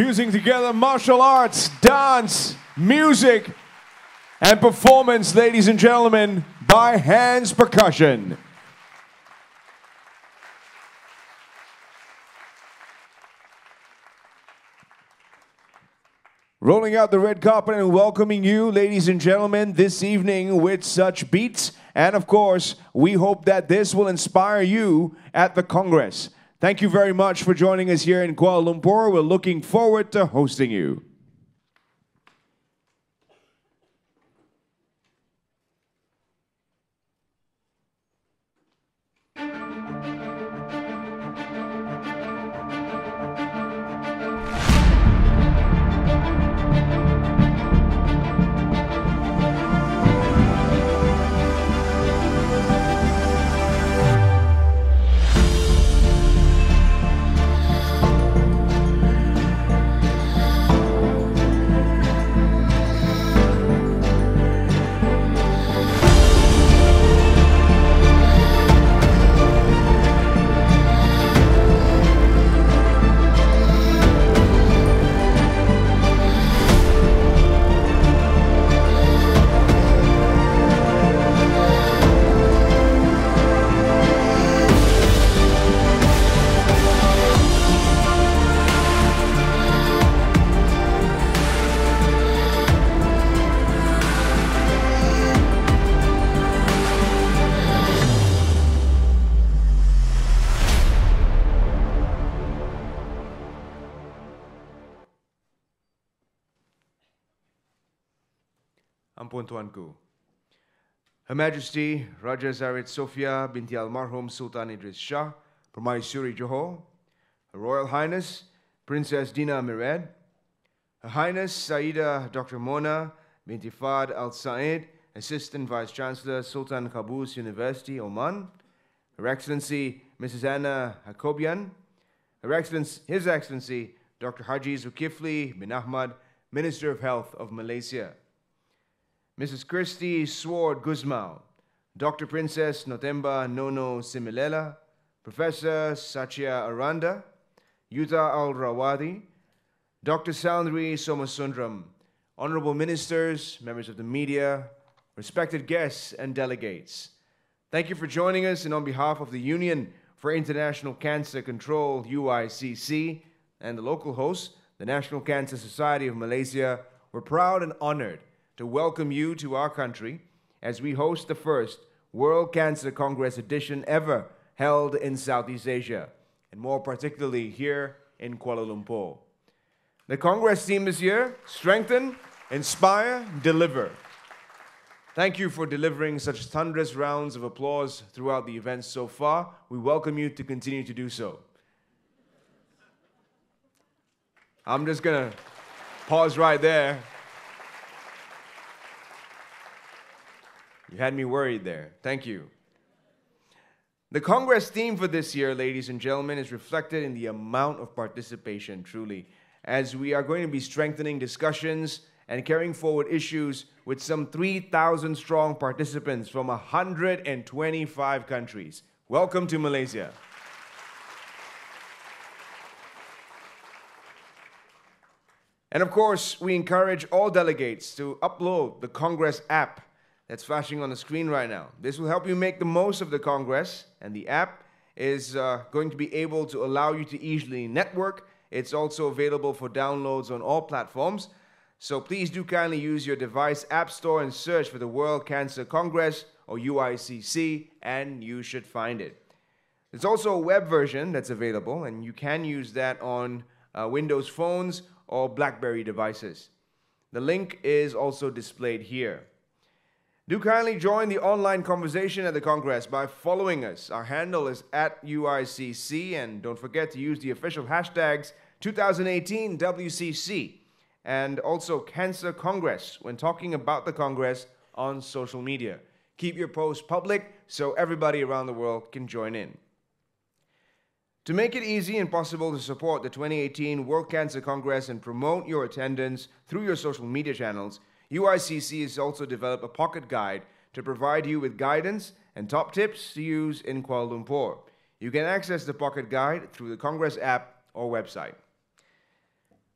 fusing together martial arts, dance, music, and performance, ladies and gentlemen, by Hands Percussion. Rolling out the red carpet and welcoming you, ladies and gentlemen, this evening with such beats. And of course, we hope that this will inspire you at the Congress. Thank you very much for joining us here in Kuala Lumpur. We're looking forward to hosting you. Ampun Tuanku. Her Majesty Raja Zarid Sofia binti Almarhum Sultan Idris Shah, Permaisuri Johor, Her Royal Highness Princess Dina Mired, Her Highness Sayyida Dr. Mona binti Fahd Al Said, Assistant Vice Chancellor Sultan Qaboos University, Oman, Her Excellency Mrs. Anna Hakobian, His Excellency Dr. Haji Dzulkefly bin Ahmad, Minister of Health of Malaysia, Mrs. Christy Sword Guzmao, Dr. Princess Nothemba Nono Simelela, Professor Sanchia Aranda, Yuthar Rawahy, Dr. Saunthari Somasundaram, Honorable Ministers, members of the media, respected guests and delegates. Thank you for joining us, and on behalf of the Union for International Cancer Control, UICC, and the local host, the National Cancer Society of Malaysia, we're proud and honored to welcome you to our country as we host the first World Cancer Congress edition ever held in Southeast Asia, and more particularly here in Kuala Lumpur. The Congress theme this year, strengthen, inspire, deliver. Thank you for delivering such thunderous rounds of applause throughout the events so far. We welcome you to continue to do so. I'm just gonna pause right there. You had me worried there. Thank you. The Congress theme for this year, ladies and gentlemen, is reflected in the amount of participation, truly, as we are going to be strengthening discussions and carrying forward issues with some 3,000 strong participants from 125 countries. Welcome to Malaysia. And of course, we encourage all delegates to upload the Congress app that's flashing on the screen right now. This will help you make the most of the Congress, and the app is going to be able to allow you to easily network. It's also available for downloads on all platforms. So please do kindly use your device app store and search for the World Cancer Congress or UICC, and you should find it. There's also a web version that's available, and you can use that on Windows phones or BlackBerry devices. The link is also displayed here. Do kindly join the online conversation at the Congress by following us. Our handle is @UICC, and don't forget to use the official hashtags 2018 WCC and also Cancer Congress when talking about the Congress on social media. Keep your posts public so everybody around the world can join in. To make it easy and possible to support the 2018 World Cancer Congress and promote your attendance through your social media channels, UICC has also developed a pocket guide to provide you with guidance and top tips to use in Kuala Lumpur. You can access the pocket guide through the Congress app or website.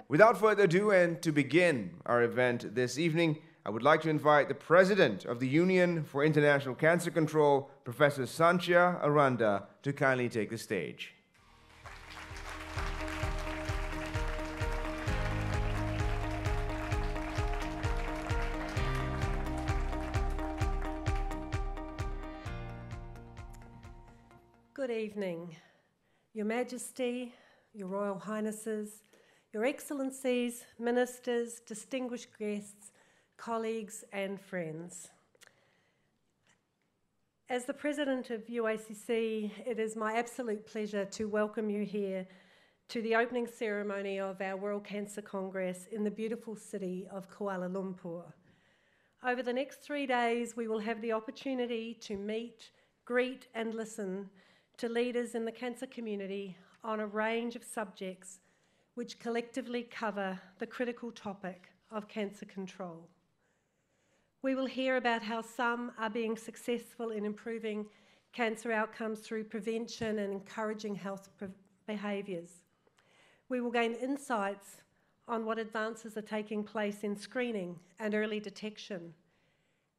Without further ado, and to begin our event this evening, I would like to invite the President of the Union for International Cancer Control, Professor Sanchia Aranda, to kindly take the stage. Good evening, Your Majesty, Your Royal Highnesses, Your Excellencies, Ministers, distinguished guests, colleagues and friends. As the President of UICC, it is my absolute pleasure to welcome you here to the opening ceremony of our World Cancer Congress in the beautiful city of Kuala Lumpur. Over the next 3 days, we will have the opportunity to meet, greet and listen to leaders in the cancer community on a range of subjects which collectively cover the critical topic of cancer control. We will hear about how some are being successful in improving cancer outcomes through prevention and encouraging health behaviours. We will gain insights on what advances are taking place in screening and early detection,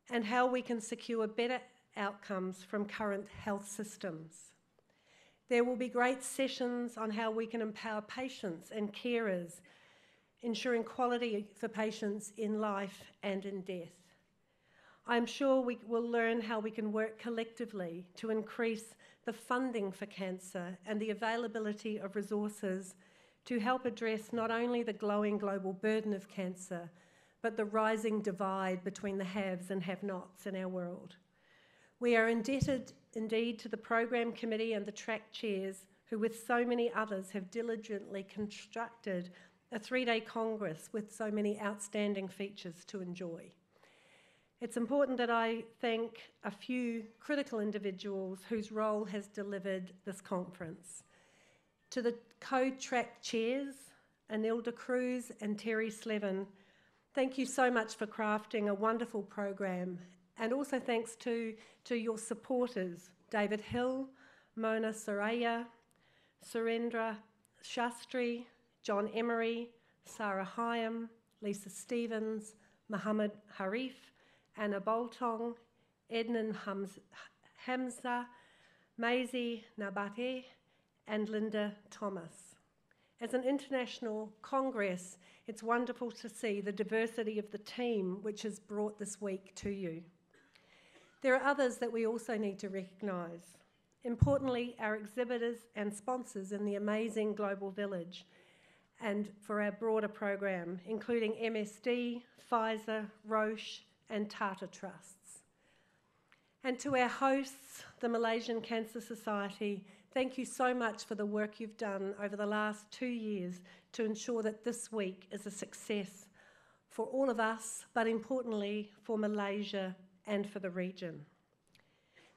and how we can secure better outcomes from current health systems. There will be great sessions on how we can empower patients and carers, ensuring quality for patients in life and in death. I'm sure we will learn how we can work collectively to increase the funding for cancer and the availability of resources to help address not only the growing global burden of cancer, but the rising divide between the haves and have-nots in our world. We are indebted indeed to the Programme Committee and the track chairs who, with so many others, have diligently constructed a 3-day Congress with so many outstanding features to enjoy. It's important that I thank a few critical individuals whose role has delivered this conference. To the co-track chairs, Anilda Cruz and Terry Slevin, thank you so much for crafting a wonderful program. And also thanks to your supporters, David Hill, Mona Saraya, Surendra Shastri, John Emery, Sarah Hyam, Lisa Stevens, Muhammad Harif, Anna Boltong, Ednan Hamza, Maisie Nabate, and Linda Thomas. As an international congress, it's wonderful to see the diversity of the team which has brought this week to you. There are others that we also need to recognise. Importantly, our exhibitors and sponsors in the amazing Global Village and for our broader program, including MSD, Pfizer, Roche and Tata Trusts. And to our hosts, the Malaysian Cancer Society, thank you so much for the work you've done over the last 2 years to ensure that this week is a success for all of us, but importantly for Malaysia and for the region.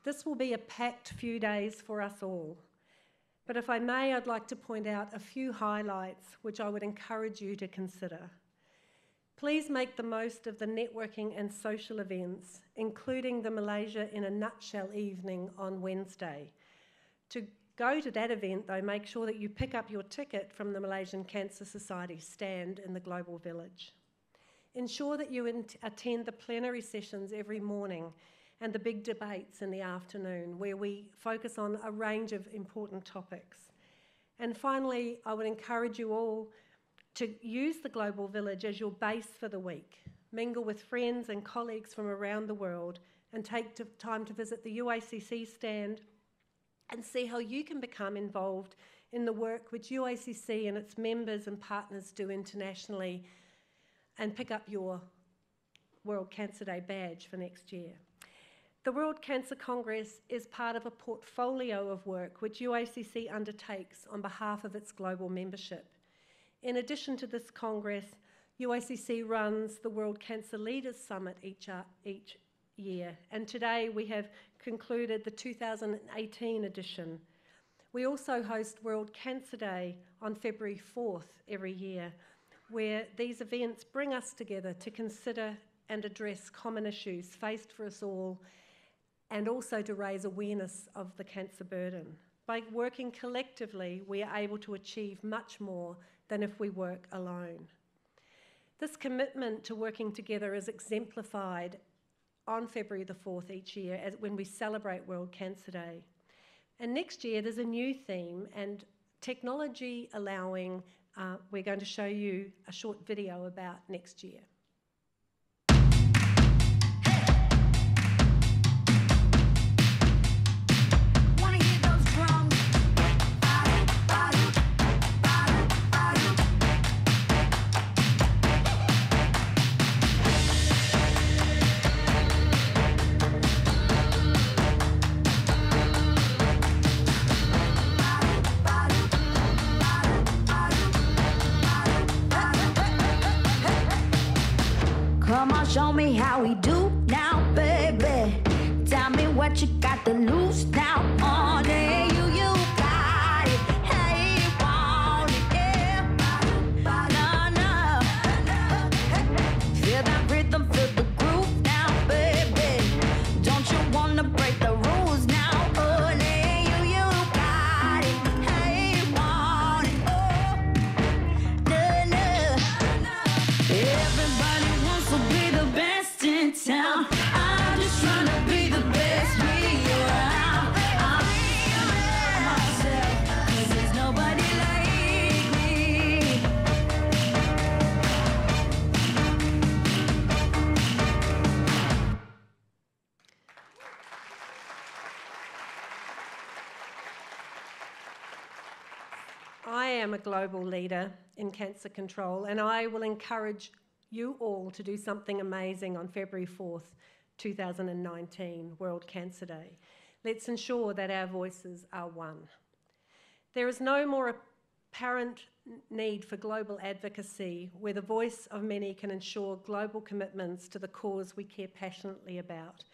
This will be a packed few days for us all, but if I may, I'd like to point out a few highlights which I would encourage you to consider. Please make the most of the networking and social events, including the Malaysia in a Nutshell evening on Wednesday. To go to that event, though, make sure that you pick up your ticket from the Malaysian Cancer Society stand in the Global Village. Ensure that you attend the plenary sessions every morning and the big debates in the afternoon, where we focus on a range of important topics. And finally, I would encourage you all to use the Global Village as your base for the week. Mingle with friends and colleagues from around the world and take time to visit the UICC stand and see how you can become involved in the work which UICC and its members and partners do internationally, and pick up your World Cancer Day badge for next year. The World Cancer Congress is part of a portfolio of work which UICC undertakes on behalf of its global membership. In addition to this Congress, UICC runs the World Cancer Leaders Summit each year, and today we have concluded the 2018 edition. We also host World Cancer Day on February 4th every year, where these events bring us together to consider and address common issues faced for us all, and also to raise awareness of the cancer burden. By working collectively, we are able to achieve much more than if we work alone. This commitment to working together is exemplified on February the 4th each year when we celebrate World Cancer Day. And next year there's a new theme, and technology allowing, we're going to show you a short video about next year. Show me how we do now, baby. Tell me what you got to lose now. On it, you got it. Hey, you want it, yeah. No. Feel that rhythm, feel the groove now, baby. Don't you wanna break the rules now? On it, you got it. Hey, you want it, no. Everybody wants to be the best in town. I'm just trying to be the best me around. I'm myself, 'cause there's nobody like me. I am a global leader in cancer control, and I will encourage you all to do something amazing on February 4th, 2019, World Cancer Day. Let's ensure that our voices are one. There is no more apparent need for global advocacy where the voice of many can ensure global commitments to the cause we care passionately about.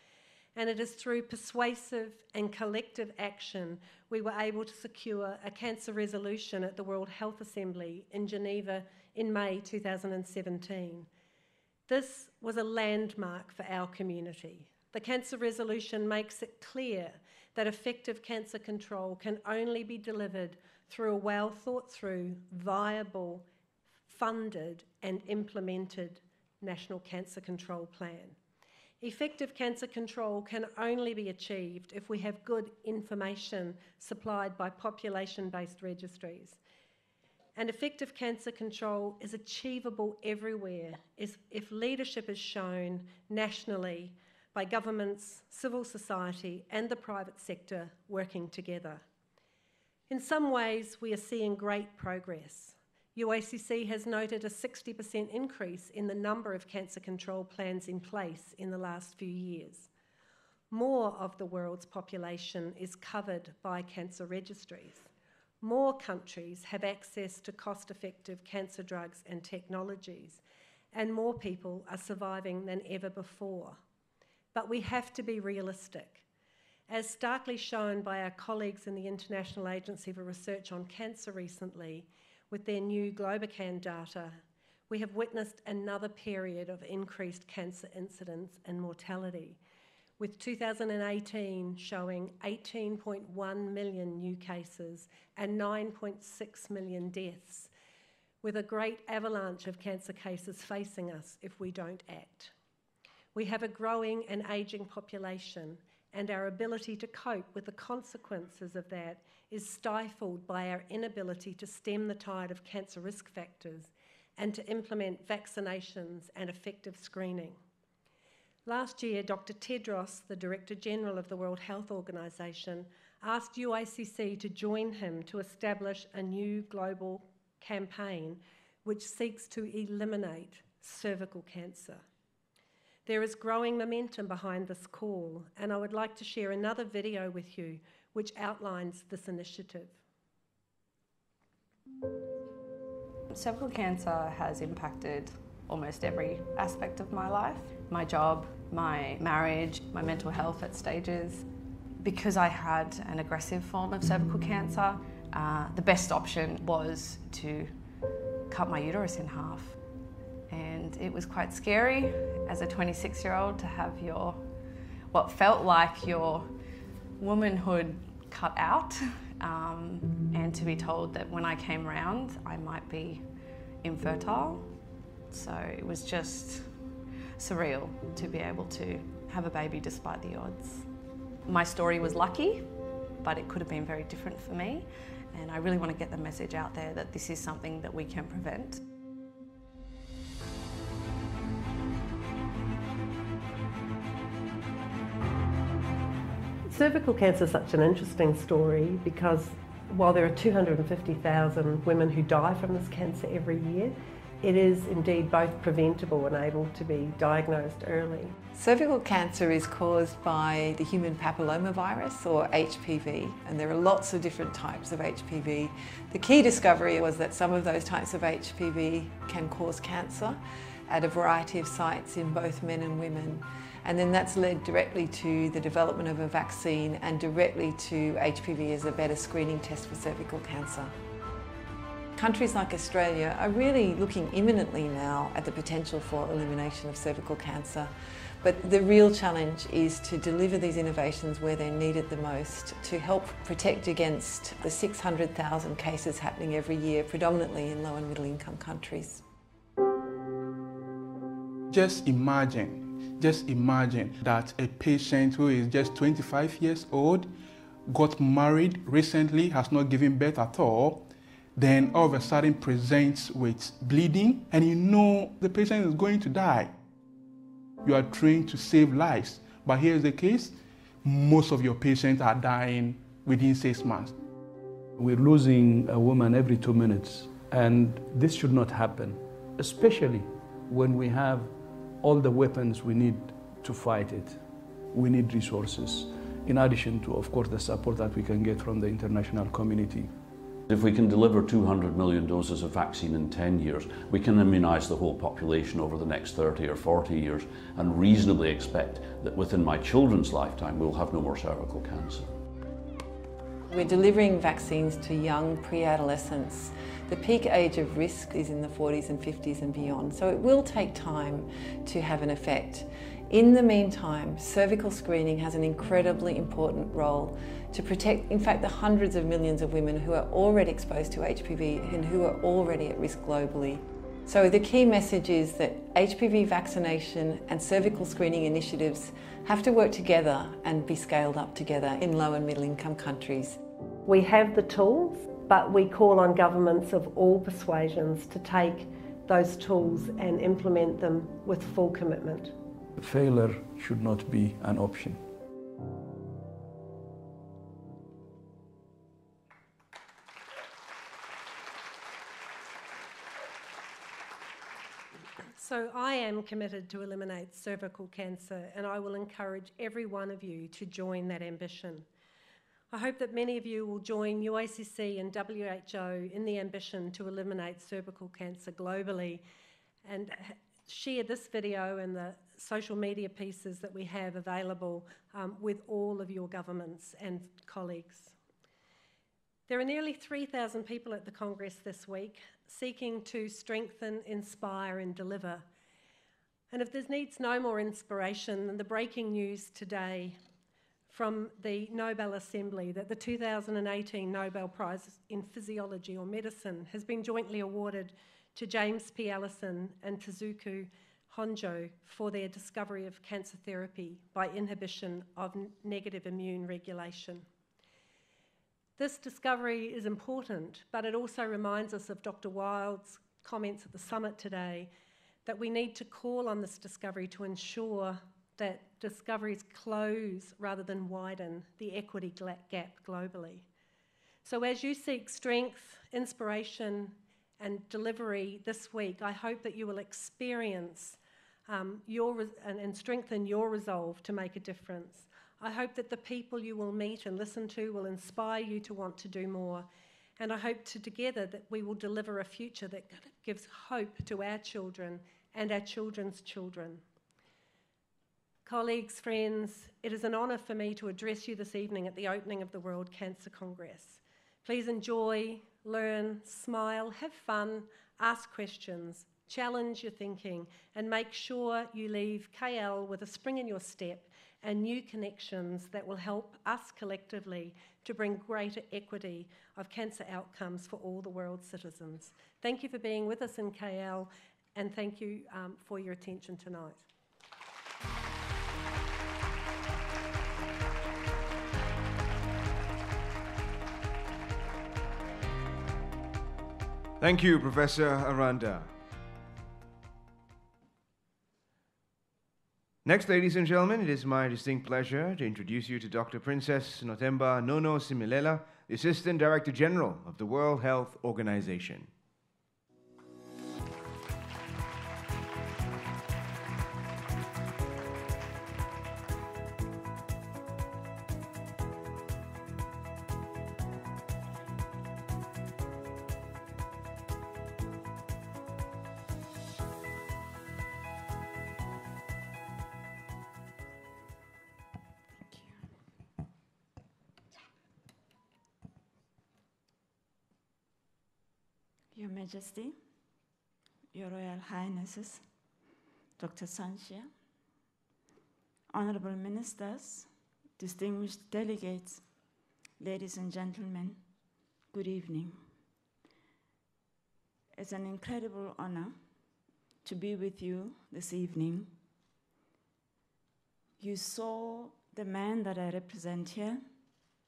And it is through persuasive and collective action we were able to secure a cancer resolution at the World Health Assembly in Geneva in May 2017. This was a landmark for our community. The cancer resolution makes it clear that effective cancer control can only be delivered through a well thought through, viable, funded and implemented National Cancer Control Plan. Effective cancer control can only be achieved if we have good information supplied by population-based registries. And effective cancer control is achievable everywhere if leadership is shown nationally by governments, civil society and the private sector working together. In some ways, we are seeing great progress. UICC has noted a 60% increase in the number of cancer control plans in place in the last few years. More of the world's population is covered by cancer registries. More countries have access to cost-effective cancer drugs and technologies, and more people are surviving than ever before. But we have to be realistic. As starkly shown by our colleagues in the International Agency for Research on Cancer recently, with their new Globocan data, we have witnessed another period of increased cancer incidence and mortality, with 2018 showing 18.1 million new cases and 9.6 million deaths, with a great avalanche of cancer cases facing us if we don't act. We have a growing and ageing population, and our ability to cope with the consequences of that is stifled by our inability to stem the tide of cancer risk factors and to implement vaccinations and effective screening. Last year, Dr. Tedros, the Director General of the World Health Organization, asked UICC to join him to establish a new global campaign which seeks to eliminate cervical cancer. There is growing momentum behind this call, and I would like to share another video with you which outlines this initiative. Cervical cancer has impacted almost every aspect of my life. My job, my marriage, my mental health at stages. Because I had an aggressive form of cervical cancer, the best option was to cut my uterus in half. And it was quite scary as a 26-year-old to have what felt like your womanhood cut out, and to be told that when I came round I might be infertile. So it was just surreal to be able to have a baby despite the odds. My story was lucky, but it could have been very different for me. And I really want to get the message out there that this is something that we can prevent. Cervical cancer is such an interesting story because while there are 250,000 women who die from this cancer every year, it is indeed both preventable and able to be diagnosed early. Cervical cancer is caused by the human papillomavirus, or HPV, and there are lots of different types of HPV. The key discovery was that some of those types of HPV can cause cancer at a variety of sites in both men and women. And then that's led directly to the development of a vaccine and directly to HPV as a better screening test for cervical cancer. Countries like Australia are really looking imminently now at the potential for elimination of cervical cancer. But the real challenge is to deliver these innovations where they're needed the most to help protect against the 600,000 cases happening every year, predominantly in low and middle income countries. Just imagine that a patient who is just 25 years old, got married recently, has not given birth at all, then all of a sudden presents with bleeding, and you know the patient is going to die. You are trained to save lives, but here's the case, most of your patients are dying within 6 months. We're losing a woman every 2 minutes, and this should not happen, especially when we have all the weapons we need to fight it. We need resources, in addition to, of course, the support that we can get from the international community. If we can deliver 200 million doses of vaccine in 10 years, we can immunise the whole population over the next 30 or 40 years and reasonably expect that within my children's lifetime we'll have no more cervical cancer. We're delivering vaccines to young pre-adolescents. The peak age of risk is in the 40s and 50s and beyond, so it will take time to have an effect. In the meantime, cervical screening has an incredibly important role to protect, in fact, the hundreds of millions of women who are already exposed to HPV and who are already at risk globally. So the key message is that HPV vaccination and cervical screening initiatives have to work together and be scaled up together in low and middle income countries. We have the tools, but we call on governments of all persuasions to take those tools and implement them with full commitment. Failure should not be an option. So I am committed to eliminate cervical cancer, and I will encourage every one of you to join that ambition. I hope that many of you will join UICC and WHO in the ambition to eliminate cervical cancer globally, and share this video and the social media pieces that we have available with all of your governments and colleagues. There are nearly 3,000 people at the Congress this week seeking to strengthen, inspire and deliver. And if there needs no more inspiration than the breaking news today from the Nobel Assembly that the 2018 Nobel Prize in Physiology or Medicine has been jointly awarded to James P. Allison and Tezuku Honjo for their discovery of cancer therapy by inhibition of negative immune regulation. This discovery is important, but it also reminds us of Dr. Wild's comments at the summit today that we need to call on this discovery to ensure that discoveries close rather than widen the equity gap globally. So as you seek strength, inspiration and delivery this week, I hope that you will experience and strengthen your resolve to make a difference. I hope that the people you will meet and listen to will inspire you to want to do more. And I hope together that we will deliver a future that gives hope to our children and our children's children. Colleagues, friends, it is an honour for me to address you this evening at the opening of the World Cancer Congress. Please enjoy, learn, smile, have fun, ask questions, challenge your thinking, and make sure you leave KL with a spring in your step and new connections that will help us collectively to bring greater equity of cancer outcomes for all the world's citizens. Thank you for being with us in KL, and thank you for your attention tonight. Thank you, Professor Aranda. Next, ladies and gentlemen, it is my distinct pleasure to introduce you to Dr. Princess Nothemba Nono Simelela, the Assistant Director General of the World Health Organization. Your Majesty, Your Royal Highnesses, Dr. Sanchia, Honorable Ministers, distinguished delegates, ladies and gentlemen, good evening. It's an incredible honor to be with you this evening. You saw the man that I represent here,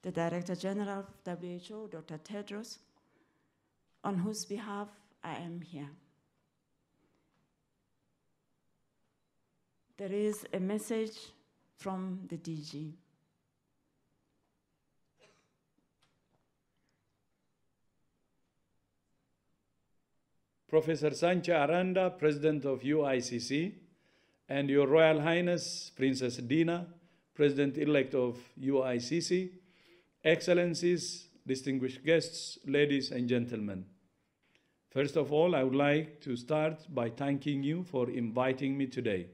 the Director General of WHO, Dr. Tedros, on whose behalf I am here. There is a message from the DG. Professor Sanchia Aranda, President of UICC, and Your Royal Highness Princess Dina, President-elect of UICC, Excellencies, distinguished guests, ladies and gentlemen. First of all, I would like to start by thanking you for inviting me today.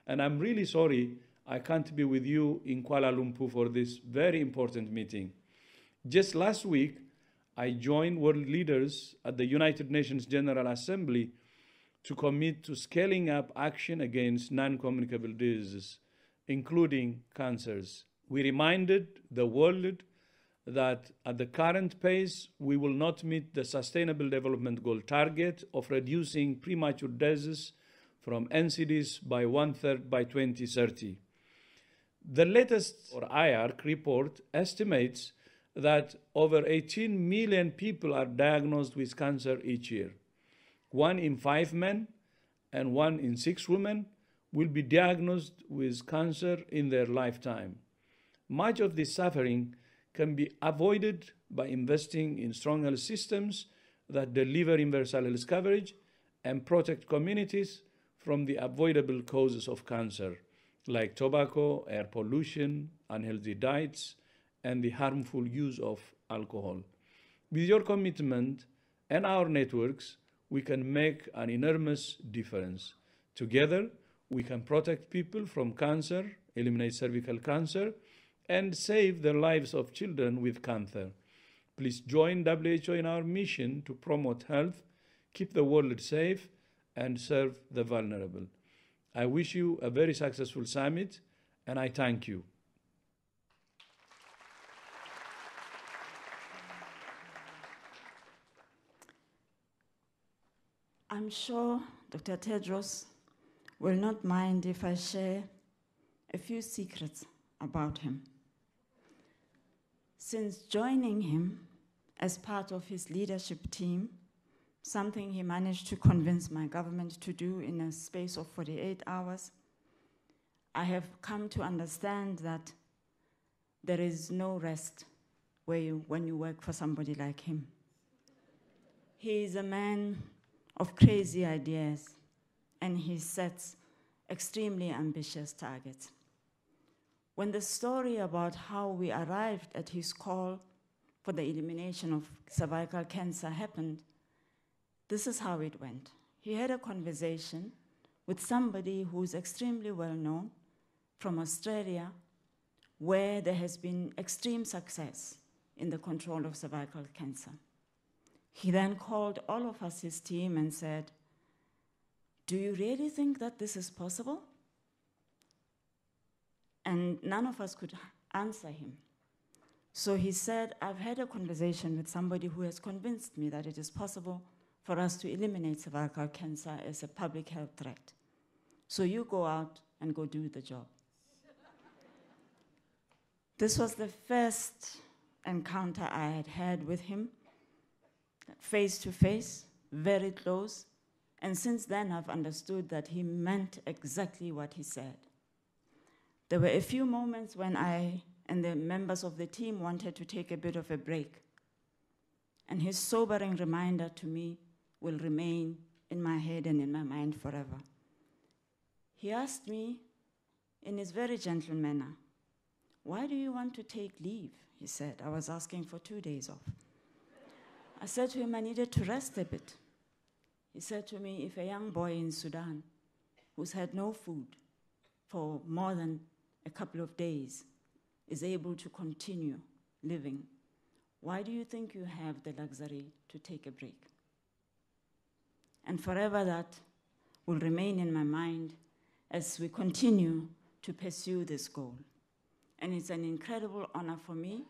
And I'm really sorry I can't be with you in Kuala Lumpur for this very important meeting. Just last week, I joined world leaders at the United Nations General Assembly to commit to scaling up action against non-communicable diseases, including cancers. We reminded the world that at the current pace, we will not meet the Sustainable Development Goal target of reducing premature deaths from NCDs by 1/3 by 2030. The latest IARC report estimates that over 18 million people are diagnosed with cancer each year. 1 in 5 men and 1 in 6 women will be diagnosed with cancer in their lifetime. Much of this suffering can be avoided by investing in strong health systems that deliver universal health coverage and protect communities from the avoidable causes of cancer, like tobacco, air pollution, unhealthy diets, and the harmful use of alcohol. With your commitment and our networks, we can make an enormous difference. Together, we can protect people from cancer, eliminate cervical cancer, and save the lives of children with cancer. Please join WHO in our mission to promote health, keep the world safe, and serve the vulnerable. I wish you a very successful summit, and I thank you. I'm sure Dr. Tedros will not mind if I share a few secrets about him. Since joining him as part of his leadership team, something he managed to convince my government to do in a space of 48 hours, I have come to understand that there is no rest when you work for somebody like him. He is a man of crazy ideas, and he sets extremely ambitious targets. When the story about how we arrived at his call for the elimination of cervical cancer happened, this is how it went. He had a conversation with somebody who's extremely well known from Australia, where there has been extreme success in the control of cervical cancer. He then called all of us, his team, and said, do you really think that this is possible? And none of us could answer him. So he said, I've had a conversation with somebody who has convinced me that it is possible for us to eliminate cervical cancer as a public health threat. So you go out and go do the job. This was the first encounter I had had with him, face to face, very close. And since then, I've understood that he meant exactly what he said. There were a few moments when I and the members of the team wanted to take a bit of a break. And his sobering reminder to me will remain in my head and in my mind forever. He asked me in his very gentle manner, why do you want to take leave? He said. I was asking for 2 days off. I said to him, I needed to rest a bit. He said to me, if a young boy in Sudan who's had no food for more than a couple of days is able to continue living, why do you think you have the luxury to take a break? And forever that will remain in my mind as we continue to pursue this goal. And it's an incredible honor for me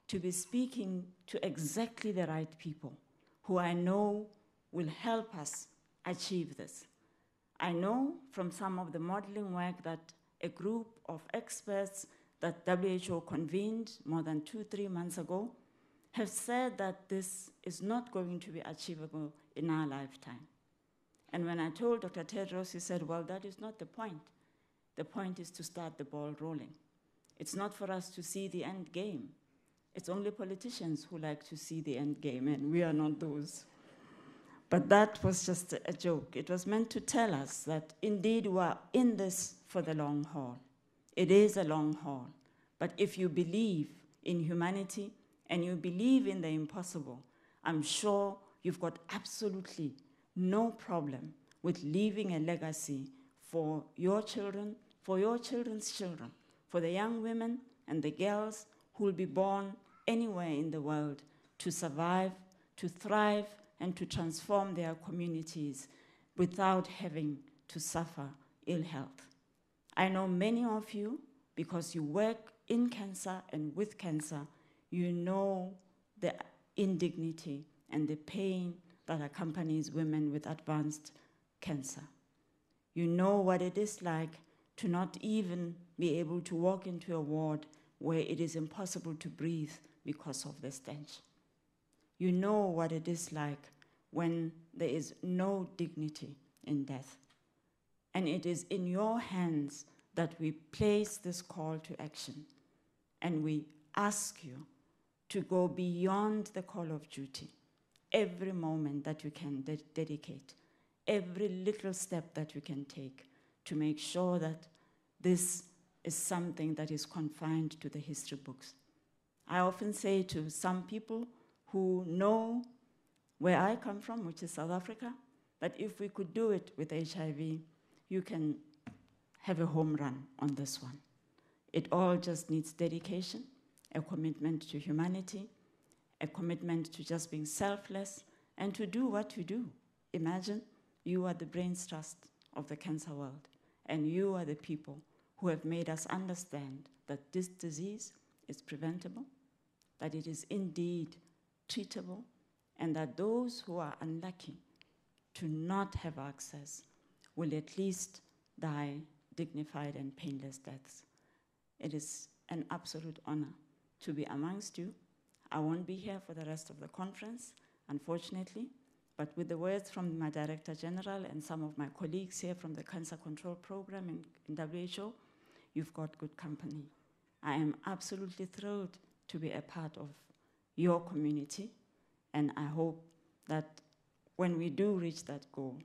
to be speaking to exactly the right people who I know will help us achieve this. I know from some of the modeling work that a group of experts that WHO convened more than 2-3 months ago have said that this is not going to be achievable in our lifetime. And when I told Dr. Tedros, he said, well, that is not the point. The point is to start the ball rolling. It's not for us to see the end game. It's only politicians who like to see the end game, and we are not those. But that was just a joke. It was meant to tell us that indeed we are in this for the long haul. It is a long haul. But if you believe in humanity and you believe in the impossible, I'm sure you've got absolutely no problem with leaving a legacy for your children, for your children's children, for the young women and the girls who will be born anywhere in the world to survive, to thrive, and to transform their communities without having to suffer ill health. I know many of you, because you work in cancer and with cancer, you know the indignity and the pain that accompanies women with advanced cancer. You know what it is like to not even be able to walk into a ward where it is impossible to breathe because of the stench. You know what it is like when there is no dignity in death. And it is in your hands that we place this call to action. And we ask you to go beyond the call of duty. Every moment that you can dedicate, every little step that you can take to make sure that this is something that is confined to the history books. I often say to some people who know where I come from, which is South Africa, that if we could do it with HIV, you can have a home run on this one. It all just needs dedication, a commitment to humanity, a commitment to just being selfless, and to do what you do. Imagine you are the brains trust of the cancer world, and you are the people who have made us understand that this disease is preventable, that it is indeed treatable, and that those who are unlucky to not have access will at least die dignified and painless deaths. It is an absolute honor to be amongst you. I won't be here for the rest of the conference, unfortunately, but with the words from my Director General and some of my colleagues here from the Cancer Control Program in WHO, you've got good company. I am absolutely thrilled to be a part of your community, and I hope that when we do reach that goal,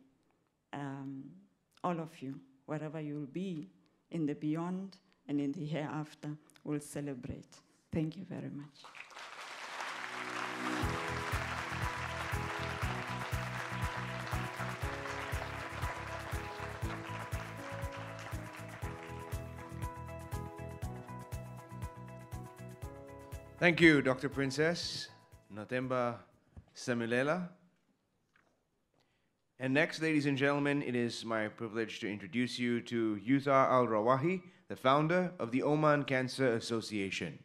all of you, wherever you'll be, in the beyond and in the hereafter, will celebrate. Thank you very much. Thank you, Dr. Princess Nothemba Simelela. And next, ladies and gentlemen, it is my privilege to introduce you to Yuthar al-Rawahy, the founder of the Oman Cancer Association.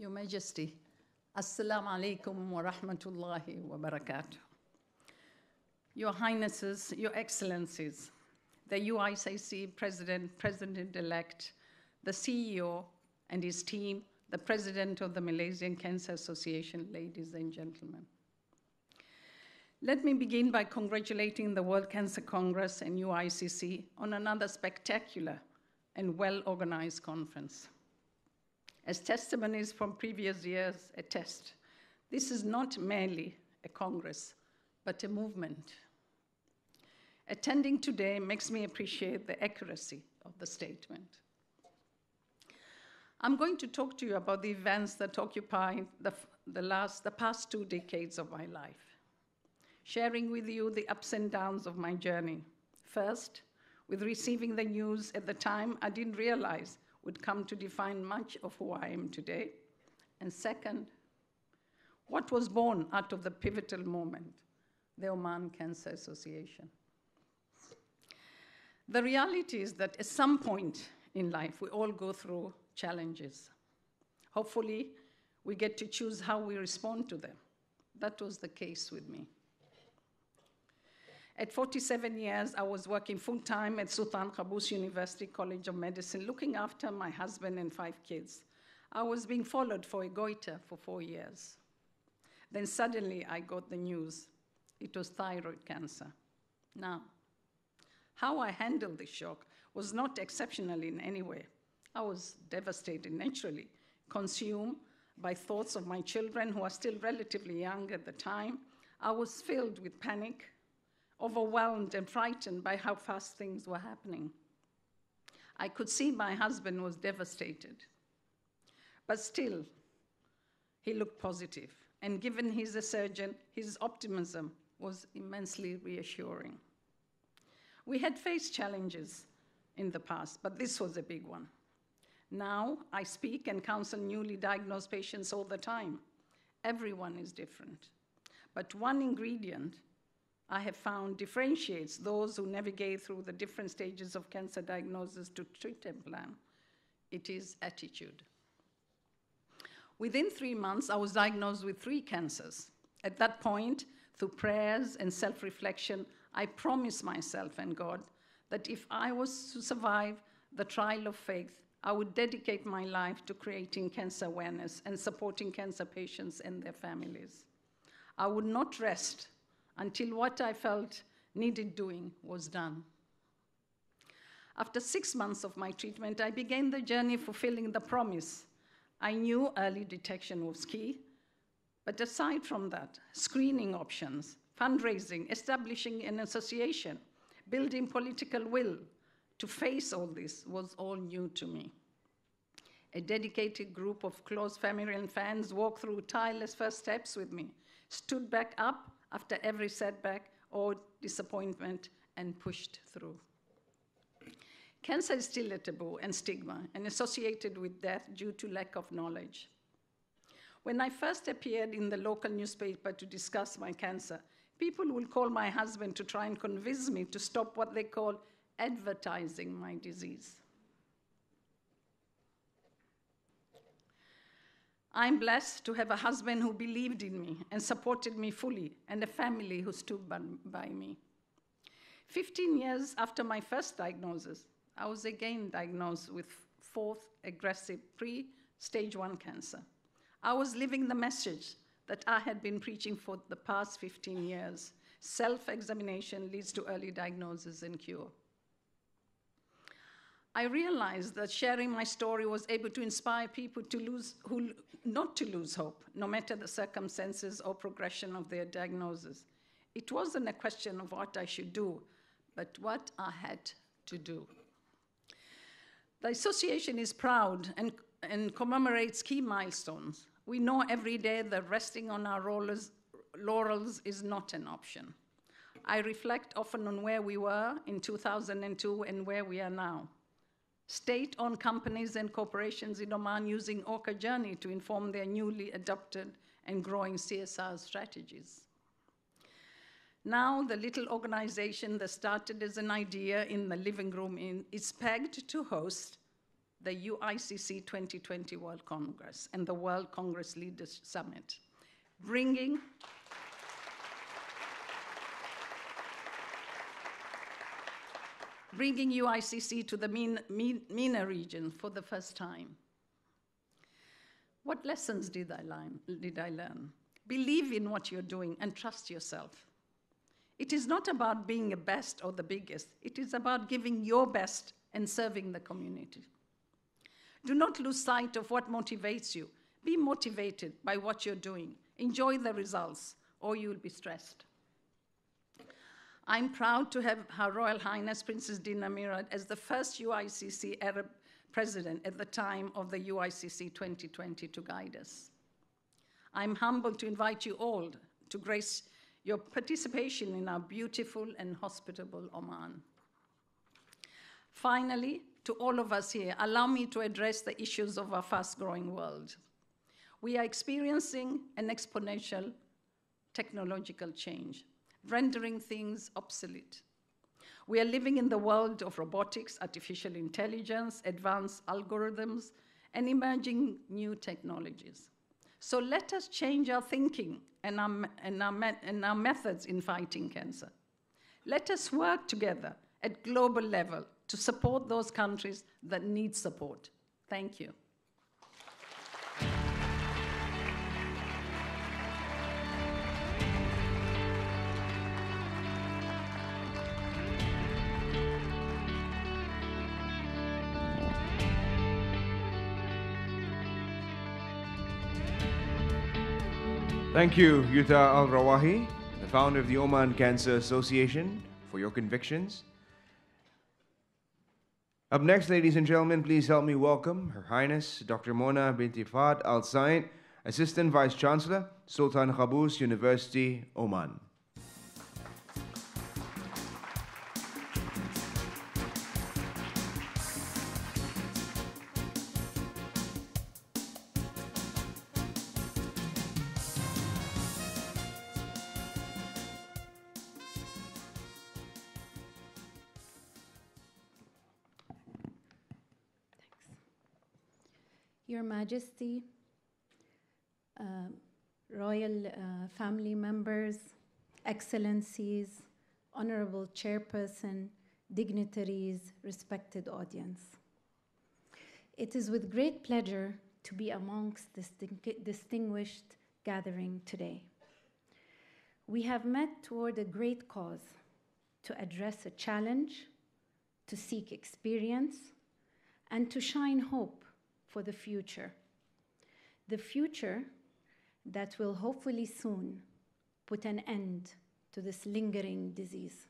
Your Majesty, Assalamu alaikum wa rahmatullahi wa barakatuh. Your Highnesses, Your Excellencies, the UICC President, President-elect, the CEO and his team, the President of the Malaysian Cancer Association, ladies and gentlemen. Let me begin by congratulating the World Cancer Congress and UICC on another spectacular and well-organized conference. As testimonies from previous years attest, this is not merely a congress, but a movement. Attending today makes me appreciate the accuracy of the statement. I'm going to talk to you about the events that occupy the past 2 decades of my life, sharing with you the ups and downs of my journey. First, with receiving the news at the time I didn't realize would come to define much of who I am today. And second, what was born out of the pivotal moment, the Oman Cancer Association. The reality is that at some point in life, we all go through challenges. Hopefully, we get to choose how we respond to them. That was the case with me. At 47 years, I was working full-time at Sultan Qaboos University College of Medicine, looking after my husband and 5 kids. I was being followed for a goiter for 4 years. Then suddenly I got the news. It was thyroid cancer. Now, how I handled this shock was not exceptional in any way. I was devastated naturally, consumed by thoughts of my children who are still relatively young at the time. I was filled with panic, overwhelmed and frightened by how fast things were happening. I could see my husband was devastated. But still, he looked positive. And given he's a surgeon, his optimism was immensely reassuring. We had faced challenges in the past, but this was a big one. Now, I speak and counsel newly diagnosed patients all the time. Everyone is different. But one ingredient I have found differentiates those who navigate through the different stages of cancer diagnosis to treatment plan. It is attitude. Within 3 months, I was diagnosed with 3 cancers. At that point, through prayers and self-reflection, I promised myself and God that if I was to survive the trial of faith, I would dedicate my life to creating cancer awareness and supporting cancer patients and their families. I would not rest until what I felt needed doing was done. After 6 months of my treatment, I began the journey fulfilling the promise. I knew early detection was key, but aside from that, screening options, fundraising, establishing an association, building political will to face all this was all new to me. A dedicated group of close family and fans walked through tireless first steps with me, stood back up after every setback or disappointment, and pushed through. Cancer is still a taboo and stigma and associated with death due to lack of knowledge. When I first appeared in the local newspaper to discuss my cancer, people would call my husband to try and convince me to stop what they call advertising my disease. I'm blessed to have a husband who believed in me and supported me fully, and a family who stood by me. 15 years after my first diagnosis, I was again diagnosed with 4th aggressive pre-stage 1 cancer. I was living the message that I had been preaching for the past 15 years. Self-examination leads to early diagnosis and cure. I realized that sharing my story was able to inspire people not to lose hope, no matter the circumstances or progression of their diagnosis. It wasn't a question of what I should do, but what I had to do. The association is proud and commemorates key milestones. We know every day that resting on our laurels is not an option. I reflect often on where we were in 2002 and where we are now. State-owned companies and corporations in Oman using Orca Journey to inform their newly adopted and growing CSR strategies. Now, the little organization that started as an idea in the living room is pegged to host the UICC 2020 World Congress and the World Congress Leaders Summit, bringing UICC to the MENA region for the first time. What lessons did I learn? Believe in what you're doing and trust yourself. It is not about being the best or the biggest. It is about giving your best and serving the community. Do not lose sight of what motivates you. Be motivated by what you're doing. Enjoy the results, or you'll be stressed. I'm proud to have Her Royal Highness Princess Dina Mirad as the first UICC Arab president at the time of the UICC 2020 to guide us. I'm humbled to invite you all to grace your participation in our beautiful and hospitable Oman. Finally, to all of us here, allow me to address the issues of our fast-growing world. We are experiencing an exponential technological change, rendering things obsolete. We are living in the world of robotics, artificial intelligence, advanced algorithms, and emerging new technologies. So let us change our thinking and our methods in fighting cancer. Let us work together at global level to support those countries that need support. Thank you. Thank you, Yuthar al-Rawahy, the founder of the Oman Cancer Association, for your convictions. Up next, ladies and gentlemen, please help me welcome Her Highness Dr. Mona bint Fahd Al Saint, Assistant Vice Chancellor, Sultan Qaboos University, Oman. Your Majesty, royal family members, excellencies, honorable chairperson, dignitaries, respected audience. It is with great pleasure to be amongst this distinguished gathering today. We have met toward a great cause, to address a challenge, to seek experience, and to shine hope for the future that will hopefully soon put an end to this lingering disease.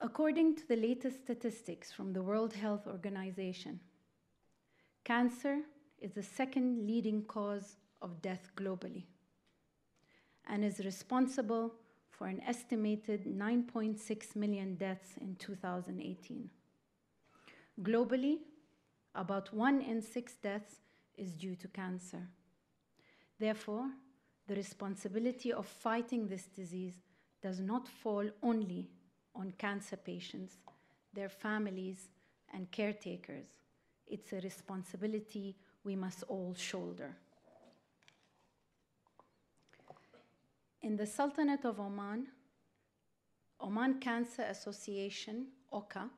According to the latest statistics from the World Health Organization, cancer is the second leading cause of death globally and is responsible for an estimated 9.6 million deaths in 2018. Globally, about 1 in 6 deaths is due to cancer. Therefore, the responsibility of fighting this disease does not fall only on cancer patients, their families, and caretakers. It's a responsibility we must all shoulder. In the Sultanate of Oman, Oman Cancer Association, OCA,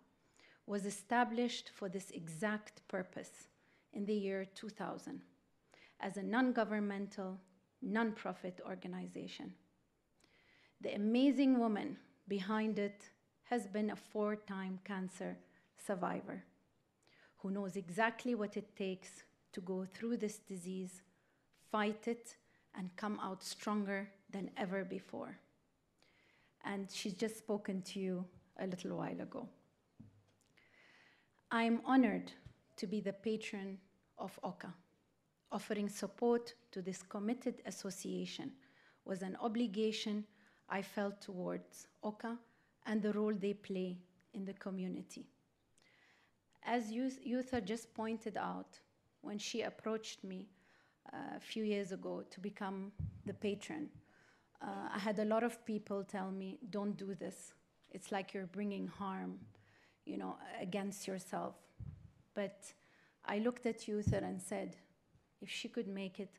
was established for this exact purpose in the year 2000 as a non-governmental, non-profit organization. The amazing woman behind it has been a 4-time cancer survivor who knows exactly what it takes to go through this disease, fight it, and come out stronger than ever before. And she's just spoken to you a little while ago. I'm honored to be the patron of OCA. Offering support to this committed association was an obligation I felt towards OCA and the role they play in the community. As Yuthar just pointed out, when she approached me a few years ago to become the patron, I had a lot of people tell me, don't do this. It's like you're bringing harm, against yourself. But I looked at Yuthar and said, if she could make it,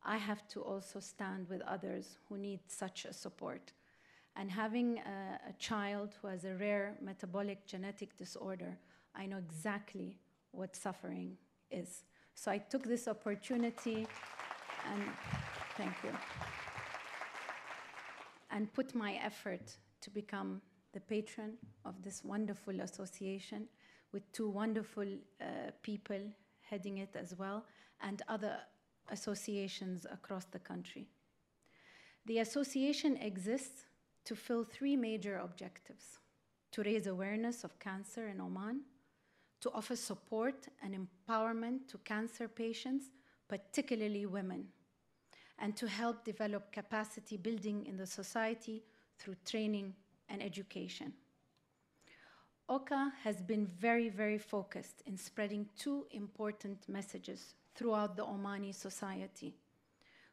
I have to also stand with others who need such a support. And having a child who has a rare metabolic genetic disorder, I know exactly what suffering is. So I took this opportunity and thank you. And put my effort to become the patron of this wonderful association with two wonderful people heading it as well, and other associations across the country. The association exists to fill three major objectives: to raise awareness of cancer in Oman, to offer support and empowerment to cancer patients, particularly women, and to help develop capacity building in the society through training and education. OCA has been very, very focused in spreading two important messages throughout the Omani society,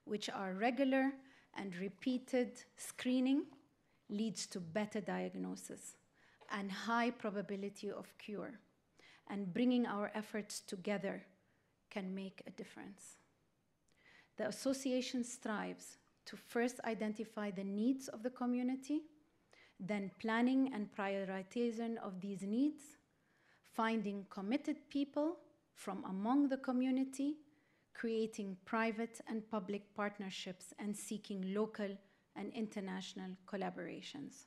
which are regular and repeated screening leads to better diagnosis and high probability of cure, and bringing our efforts together can make a difference. The association strives to first identify the needs of the community, then planning and prioritization of these needs, finding committed people from among the community, creating private and public partnerships, and seeking local and international collaborations.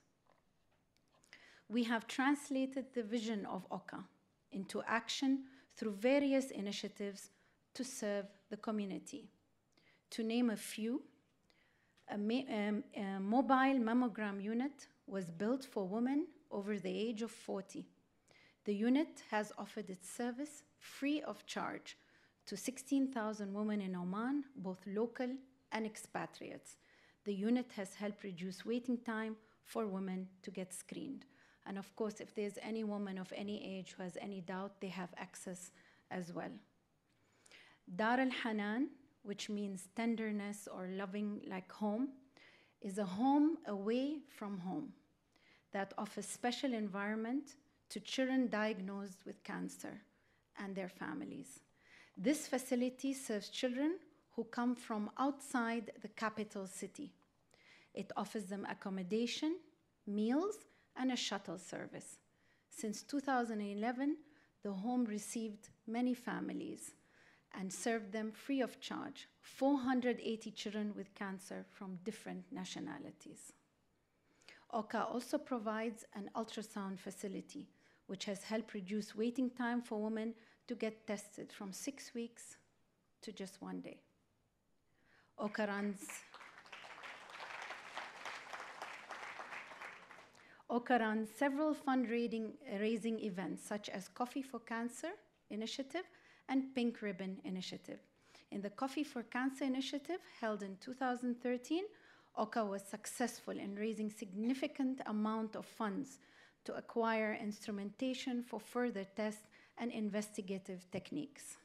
We have translated the vision of OCA into action through various initiatives to serve the community. To name a few, a mobile mammogram unit was built for women over the age of 40. The unit has offered its service free of charge to 16,000 women in Oman, both local and expatriates. The unit has helped reduce waiting time for women to get screened. And of course, if there's any woman of any age who has any doubt, they have access as well. Dar al-Hanan, which means tenderness or loving like home, is a home away from home that offers special environment to children diagnosed with cancer and their families. This facility serves children who come from outside the capital city. It offers them accommodation, meals, and a shuttle service. Since 2011, the home received many families and served them free of charge, 480 children with cancer from different nationalities. OCA also provides an ultrasound facility, which has helped reduce waiting time for women to get tested from 6 weeks to just 1 day. OCA runs several fundraising events, such as Coffee for Cancer Initiative and Pink Ribbon Initiative. In the Coffee for Cancer Initiative, held in 2013, OCA was successful in raising significant amount of funds to acquire instrumentation for further tests and investigative techniques.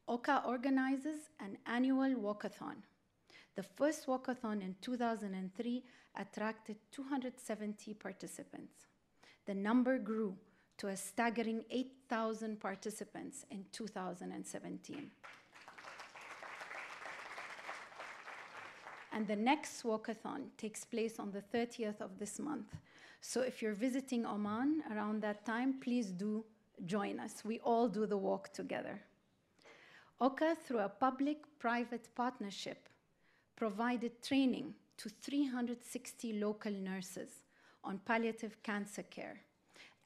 OCA organizes an annual walkathon. The first walkathon in 2003 attracted 270 participants. The number grew to a staggering 8,000 participants in 2017. And the next walkathon takes place on the 30th of this month. So if you're visiting Oman around that time, please do join us. We all do the walk together. OCA, through a public-private partnership, provided training to 360 local nurses on palliative cancer care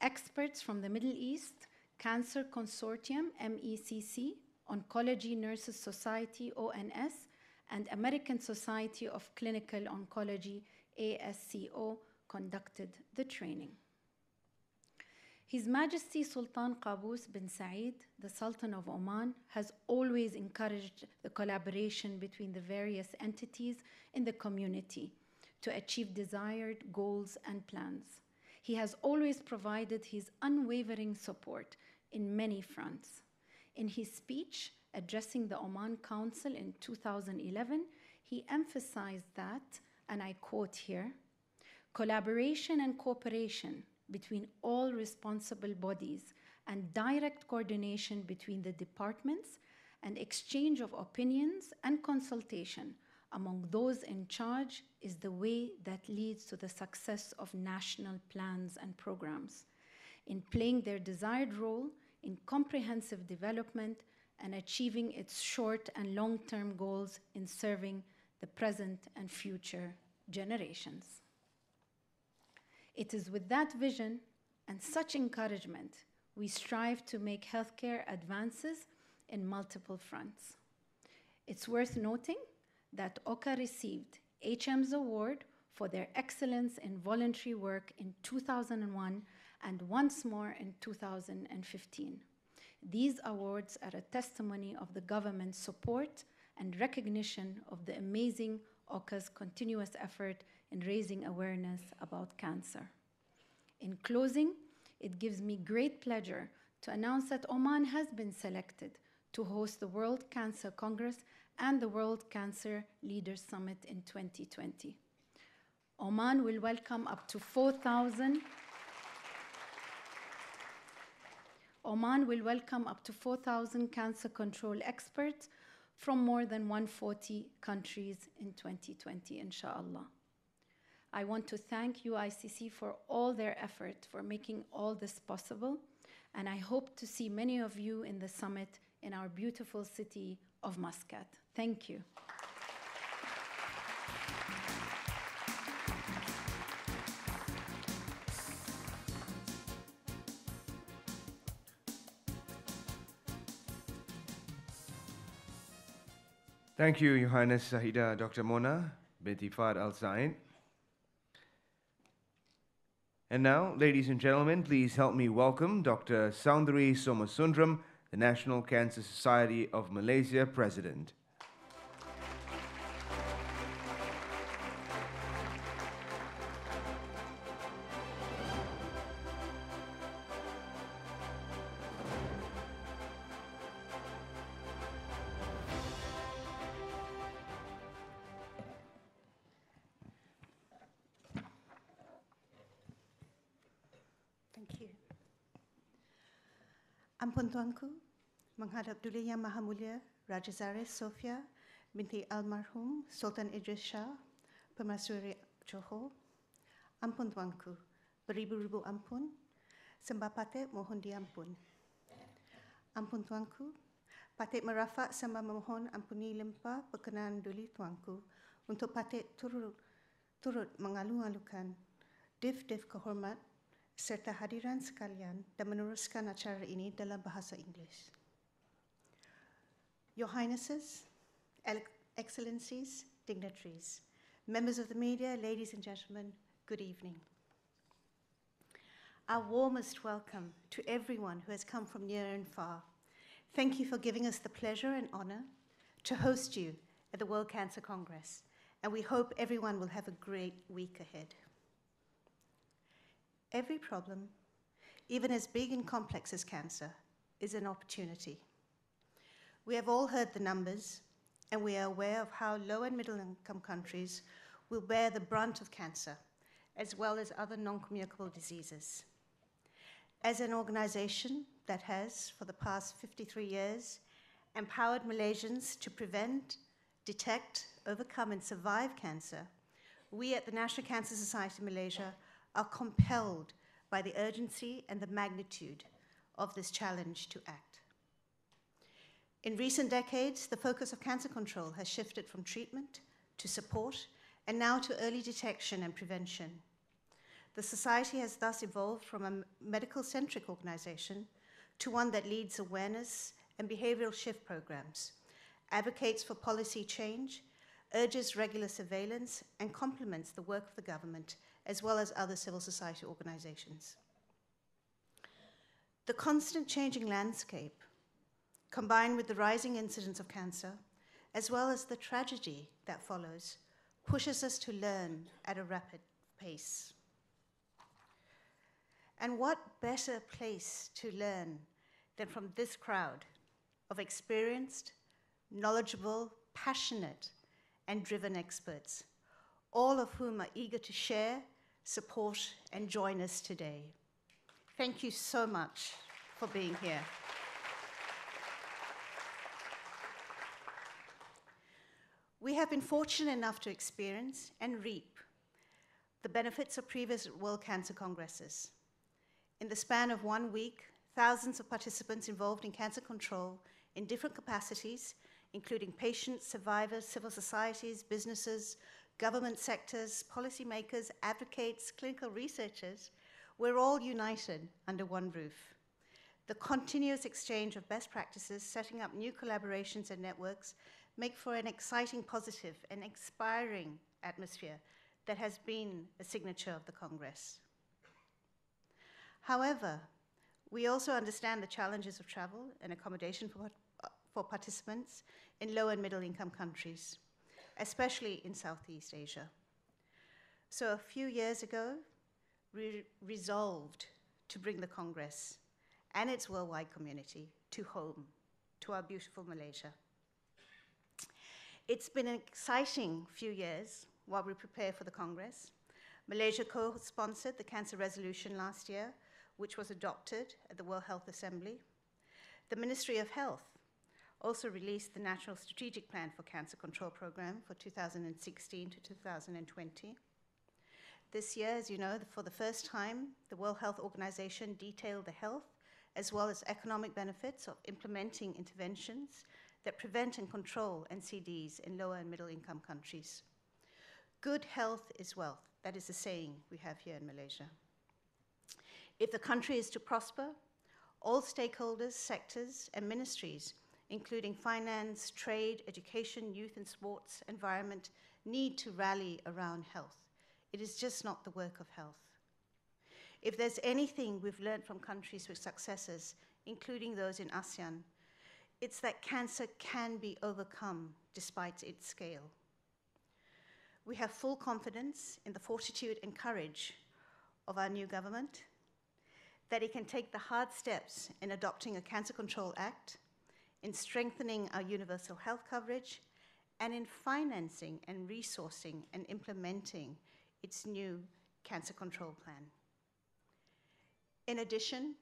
experts from the Middle East, Cancer Consortium, MECC, Oncology Nurses Society, ONS, and American Society of Clinical Oncology, ASCO, conducted the training. His Majesty Sultan Qaboos bin Said, the Sultan of Oman, has always encouraged the collaboration between the various entities in the community to achieve desired goals and plans. He has always provided his unwavering support in many fronts. In his speech addressing the Oman Council in 2011, he emphasized that, and I quote here, "Collaboration and cooperation between all responsible bodies and direct coordination between the departments and exchange of opinions and consultation among those in charge is the way that leads to the success of national plans and programs in playing their desired role in comprehensive development and achieving its short and long-term goals in serving the present and future generations." It is with that vision and such encouragement we strive to make healthcare advances in multiple fronts. It's worth noting that OCA received HM's award for their excellence in voluntary work in 2001 and once more in 2015. These awards are a testimony of the government's support and recognition of the amazing OCA's continuous effort in raising awareness about cancer. In closing, it gives me great pleasure to announce that Oman has been selected to host the World Cancer Congress and the World Cancer Leaders Summit in 2020. Oman will welcome up to 4,000 cancer control experts from more than 140 countries in 2020, inshallah. I want to thank UICC for all their effort for making all this possible, and I hope to see many of you in the summit in our beautiful city of Muscat. Thank you. Thank you, Your Highness Sayyida Dr. Mona binti Fahd Al Zain. And now, ladies and gentlemen, please help me welcome Dr. Saunthari Somasundaram, the National Cancer Society of Malaysia President. Ampun Tuanku, menghadap Duli Yang Maha Mulia Raja Zareh Sofia binti Almarhum Sultan Idris Shah, Permaisuri Johor. Ampun Tuanku, beribu-ribu ampun, sembah patik mohon diampun. Ampun Tuanku, patik merafak sembah memohon ampuni limpah perkenan Duli Tuanku untuk patik turut mengalu-alukan div-div kehormat serta hadiran sekalian dan meneruskan acara ini dalam bahasa Inggeris. Your Highnesses, Excellencies, dignitaries, members of the media, ladies and gentlemen, good evening. Our warmest welcome to everyone who has come from near and far. Thank you for giving us the pleasure and honor to host you at the World Cancer Congress, and we hope everyone will have a great week ahead. Every problem, even as big and complex as cancer, is an opportunity. We have all heard the numbers, and we are aware of how low and middle income countries will bear the brunt of cancer, as well as other non-communicable diseases. As an organization that has, for the past 53 years, empowered Malaysians to prevent, detect, overcome, and survive cancer, we at the National Cancer Society of Malaysia are compelled by the urgency and the magnitude of this challenge to act. In recent decades, the focus of cancer control has shifted from treatment to support and now to early detection and prevention. The society has thus evolved from a medical-centric organization to one that leads awareness and behavioral shift programs, advocates for policy change, urges regular surveillance, and complements the work of the government as well as other civil society organizations. The constant changing landscape, combined with the rising incidence of cancer, as well as the tragedy that follows, pushes us to learn at a rapid pace. And what better place to learn than from this crowd of experienced, knowledgeable, passionate, and driven experts, all of whom are eager to share, support, and join us today. Thank you so much for being here. We have been fortunate enough to experience and reap the benefits of previous World Cancer Congresses. In the span of 1 week, thousands of participants involved in cancer control in different capacities, including patients, survivors, civil societies, businesses, government sectors, policymakers, advocates, clinical researchers, we're all united under one roof. The continuous exchange of best practices, setting up new collaborations and networks, make for an exciting, positive, and inspiring atmosphere that has been a signature of the Congress. However, we also understand the challenges of travel and accommodation for participants in low and middle income countries, especially in Southeast Asia. So a few years ago, we resolved to bring the Congress and its worldwide community to home, to our beautiful Malaysia. It's been an exciting few years while we prepare for the Congress. Malaysia co-sponsored the Cancer Resolution last year, which was adopted at the World Health Assembly. The Ministry of Health also released the National Strategic Plan for Cancer Control Program for 2016 to 2020. This year, as you know, for the first time, the World Health Organization detailed the health as well as economic benefits of implementing interventions that prevent and control NCDs in lower and middle income countries. Good health is wealth. That is a saying we have here in Malaysia. If the country is to prosper, all stakeholders, sectors, and ministries, including finance, trade, education, youth and sports, environment, need to rally around health. It is just not the work of health. If there's anything we've learned from countries with successes, including those in ASEAN, it's that cancer can be overcome despite its scale. We have full confidence in the fortitude and courage of our new government, that it can take the hard steps in adopting a Cancer Control Act, in strengthening our universal health coverage, and in financing and resourcing and implementing its new cancer control plan. In addition,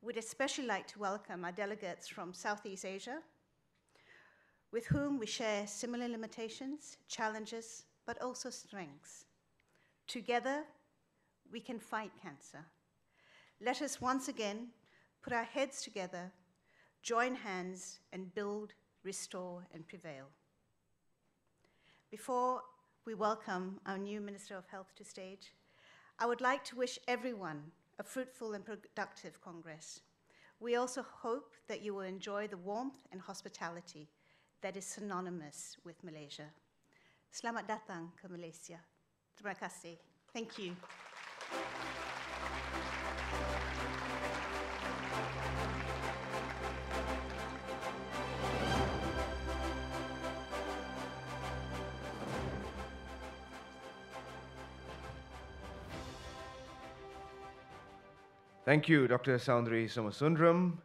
we'd especially like to welcome our delegates from Southeast Asia, with whom we share similar limitations, challenges, but also strengths. Together, we can fight cancer. Let us once again put our heads together, join hands, and build, restore, and prevail. Before we welcome our new Minister of Health to stage, I would like to wish everyone a fruitful and productive Congress. We also hope that you will enjoy the warmth and hospitality that is synonymous with Malaysia. Selamat datang ke Malaysia. Terima kasih. Thank you. Thank you, Dr. Saunthari Somasundaram.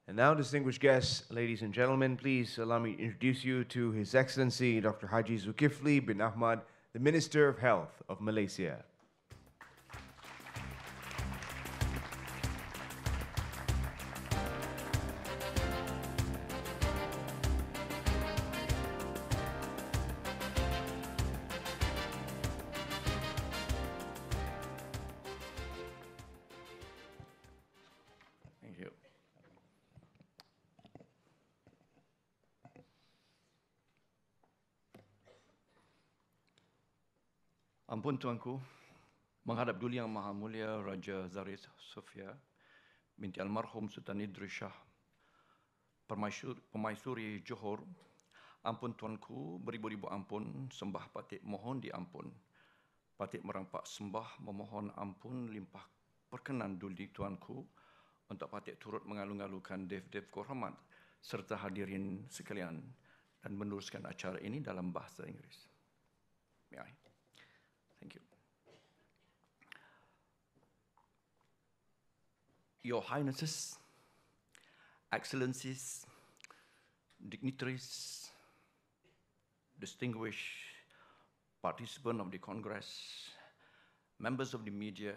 And now, distinguished guests, ladies and gentlemen, please allow me to introduce you to His Excellency Dr. Haji Dzulkefly bin Ahmad, the Minister of Health of Malaysia. Thank you. Ampun tuanku, Menghadap Duli Yang Maha Mulia Raja Zahid Sofia binti almarhum Sultan Idris Shah, Permaisuri Johor, ampun tuanku, beribu-ribu ampun, sembah patik mohon diampun. Patik merampak sembah memohon ampun limpah perkenan Duli tuanku untuk patik turut mengalu-alukan dev-dev kehormat serta hadirin sekalian dan meneruskan acara ini dalam bahasa Inggeris. May I? Thank you. Your Highnesses, Excellencies, dignitaries, distinguished participants of the Congress, members of the media,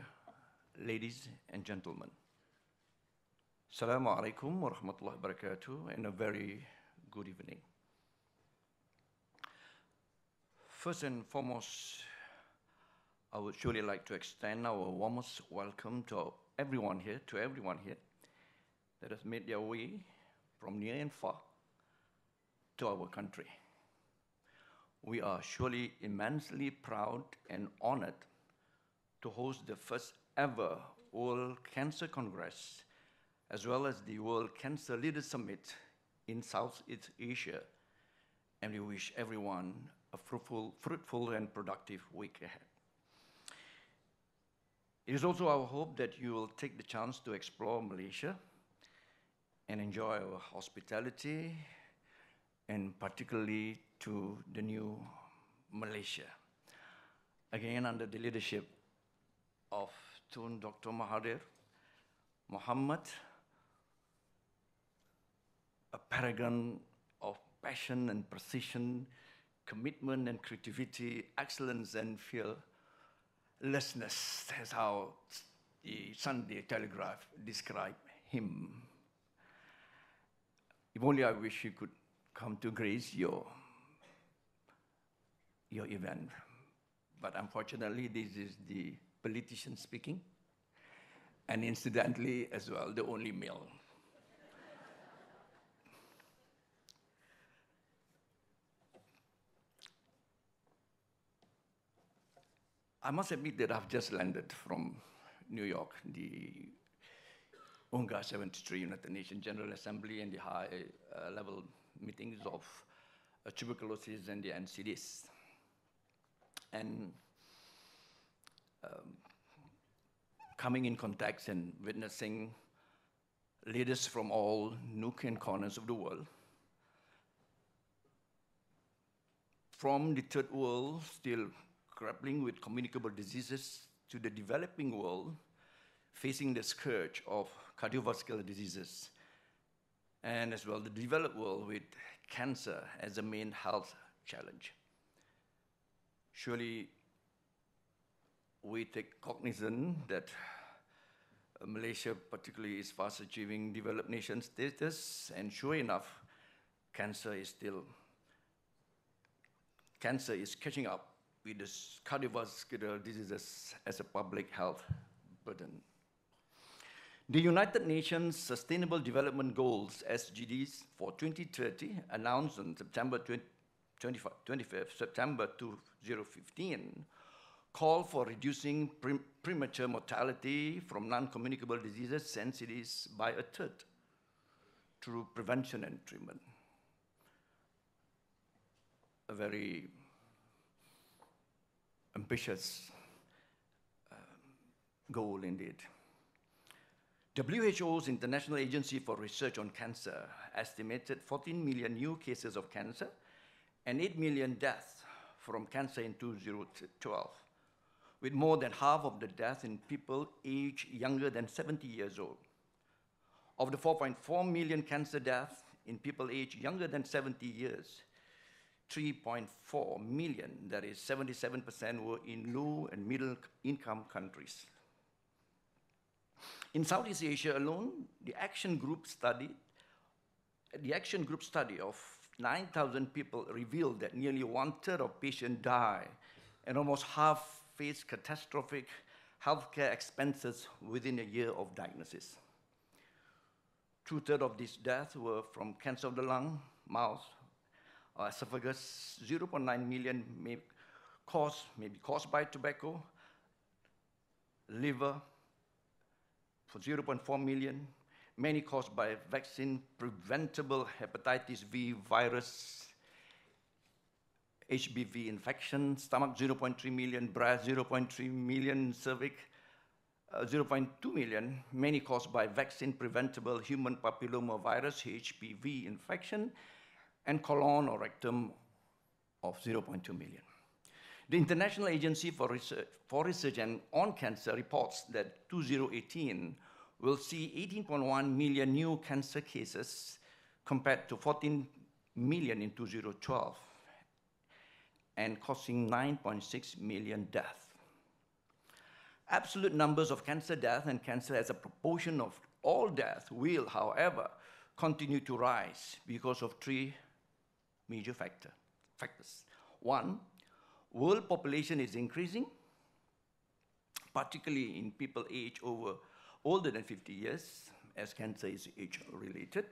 ladies and gentlemen. Assalamu alaikum wa rahmatullahi wa barakatuh, and a very good evening. First and foremost, I would surely like to extend our warmest welcome to everyone here that has made their way from near and far to our country. We are surely immensely proud and honored to host the first ever World Cancer Congress, as well as the World Cancer Leaders Summit in Southeast Asia, and we wish everyone a fruitful and productive week ahead. It is also our hope that you will take the chance to explore Malaysia and enjoy our hospitality, and particularly to the new Malaysia. Again, under the leadership of Tun Dr. Mahathir Mohamad, a paragon of passion and precision, commitment and creativity, excellence and fearlessness. That's how the Sunday Telegraph described him. If only I wish you could come to grace your event. But unfortunately, this is the politician speaking, and incidentally as well, the only male. I must admit that I've just landed from New York, the UNGA 73 United Nations General Assembly, and the high-level meetings of tuberculosis and the NCDs. And coming in contact and witnessing leaders from all nook and corners of the world, from the third world still grappling with communicable diseases to the developing world facing the scourge of cardiovascular diseases, and as well the developed world with cancer as a main health challenge. Surely we take cognizance that Malaysia particularly is fast achieving developed nation status, and sure enough, cancer is catching up with the cardiovascular diseases as a public health burden. The United Nations Sustainable Development Goals, SDGs, for 2030, announced on September 25th, September 2015, call for reducing premature mortality from non-communicable diseases, NCDs, by a third through prevention and treatment. A very ambitious goal indeed. WHO's International Agency for Research on Cancer estimated 14 million new cases of cancer and 8 million deaths from cancer in 2012, with more than half of the deaths in people aged younger than 70 years old. Of the 4.4 million cancer deaths in people aged younger than 70 years, 3.4 million, that is 77%, were in low and middle income countries. In Southeast Asia alone, the action group study of 9,000 people revealed that nearly 1/3 of patients die and almost half face catastrophic healthcare expenses within a year of diagnosis. 2/3 of these deaths were from cancer of the lung, mouth, or esophagus. 0.9 million may be caused by tobacco. liver for 0.4 million, many caused by vaccine-preventable hepatitis V virus, HBV infection, stomach 0.3 million, breast 0.3 million, cervix 0.2 million, many caused by vaccine-preventable human papillomavirus, HPV infection, and colon or rectum of 0.2 million. The International Agency for Research and on Cancer reports that 2018 will see 18.1 million new cancer cases compared to 14 million in 2012, and causing 9.6 million deaths. Absolute numbers of cancer death and cancer as a proportion of all death will, however, continue to rise because of three major factors. One, world population is increasing, particularly in people aged older than 50 years, as cancer is age-related.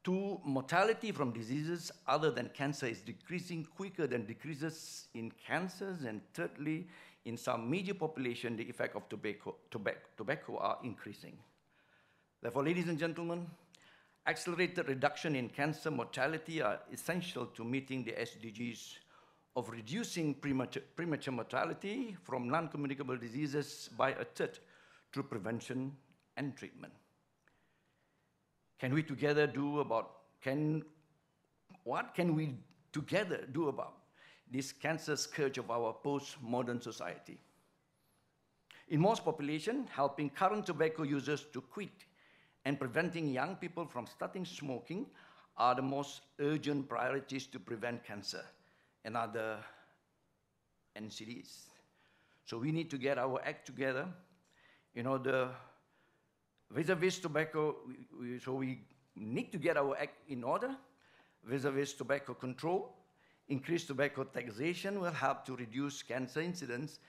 Two, mortality from diseases other than cancer is decreasing quicker than decreases in cancers. And thirdly, in some major population, the effect of tobacco are increasing. Therefore, ladies and gentlemen, accelerated reduction in cancer mortality are essential to meeting the SDGs of reducing premature mortality from non-communicable diseases by a third through prevention and treatment. What can we together do about this cancer scourge of our post-modern society? In most populations, helping current tobacco users to quit and preventing young people from starting smoking are the most urgent priorities to prevent cancer and other NCDs. So we need to get our act together in order, vis-a-vis tobacco, we need to get our act in order, vis-a-vis tobacco control. Increased tobacco taxation will help to reduce cancer incidence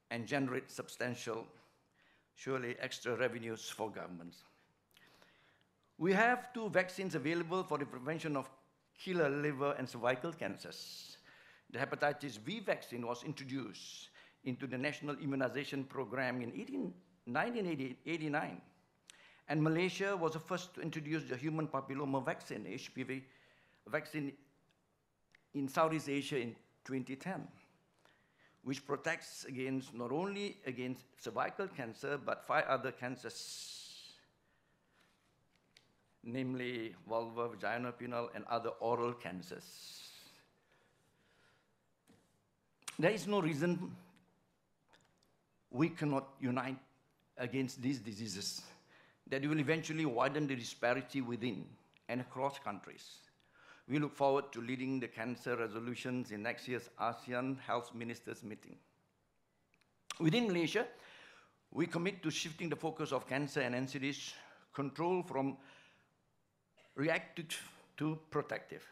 and generate substantial, surely extra revenues for governments. We have 2 vaccines available for the prevention of killer liver and cervical cancers. The hepatitis V vaccine was introduced into the National Immunization Program in 1989. And Malaysia was the first to introduce the human papilloma vaccine, HPV vaccine, in Southeast Asia in 2010, which protects against, not only against cervical cancer, but 5 other cancers, namely vulva, vaginal, penile, and other oral cancers. There is no reason we cannot unite against these diseases that will eventually widen the disparity within and across countries. We look forward to leading the cancer resolutions in next year's ASEAN Health Ministers meeting. Within Malaysia, we commit to shifting the focus of cancer and NCDs control from reactive to proactive,